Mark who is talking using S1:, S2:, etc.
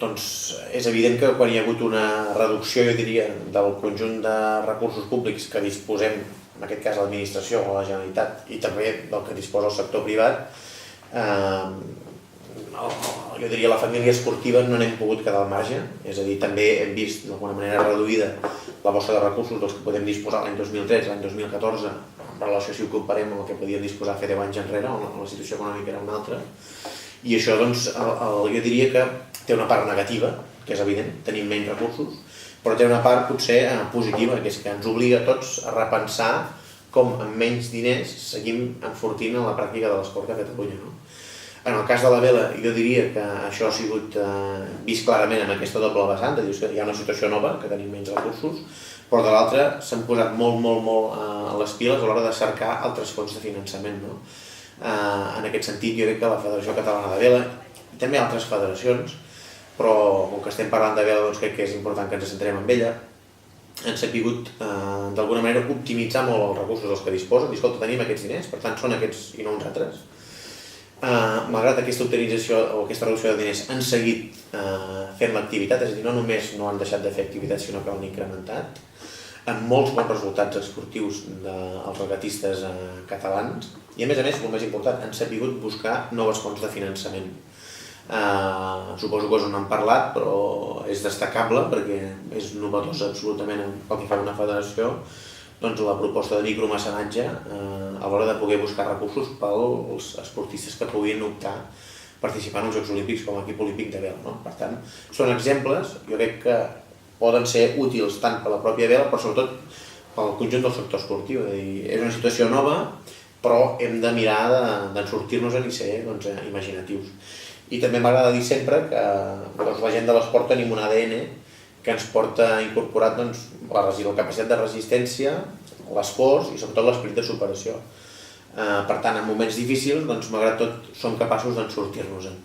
S1: doncs és evident que quan hi ha hagut una reducció, jo diria, del conjunt de recursos públics que disposem, en aquest cas l'administració o la Generalitat, i també del que disposa el sector privat, jo diria la família esportiva no n'hem pogut quedar al marge, és a dir, també hem vist d'alguna manera reduïda la bossa de recursos dels que podem disposar l'any 2013, l'any 2014, en relació si ho comparem amb el que podíem disposar fer 10 anys enrere, on la situació econòmica era una altra, i això doncs jo diria que té una part negativa, que és evident, tenim menys recursos, però té una part potser positiva, que és que ens obliga a tots a repensar com amb menys diners seguim enfortint en la pràctica de l'esport a Catalunya. En el cas de la vela, jo diria que això ha sigut vist clarament en aquesta doble vessant, de dir que hi ha una situació nova, que tenim menys recursos, però de l'altra s'han posat molt a les piles a l'hora de cercar altres fonts de finançament. En aquest sentit, jo crec que la Federació Catalana de Vela, i també altres federacions, però com que estem parlant de vela, doncs crec que és important que ens centrem en ella, han sabut d'alguna manera optimitzar molt els recursos dels que disposen, dir, escolta, tenim aquests diners, per tant són aquests i no uns altres. Malgrat aquesta utilització o aquesta reducció de diners han seguit fent l'activitat, és a dir, no només no han deixat de fer activitat, sinó que l'han incrementat, amb molts bons resultats esportius dels regatistes catalans, i a més, el més important, han sabut buscar noves fonts de finançament. Suposo que us n'han parlat, però és destacable perquè és novedosa absolutament pel que fa a una federació, doncs la proposta de micromecenatge a l'hora de poder buscar recursos pels esportistes que puguin optar a participar en els Jocs Olímpics com a equip olímpic de vela. Per tant, són exemples, jo crec que poden ser útils tant per la pròpia vela, però sobretot pel conjunt del sector esportiu. És una situació nova, però hem de mirar de sortir-nos-en i ser imaginatius. I també m'agrada dir sempre que la gent de l'esport tenim un ADN que ens porta incorporat la capacitat de resistència, l'esforç i sobretot l'esperit de superació. Per tant, en moments difícils, malgrat tot, som capaços de sortir-nos-en.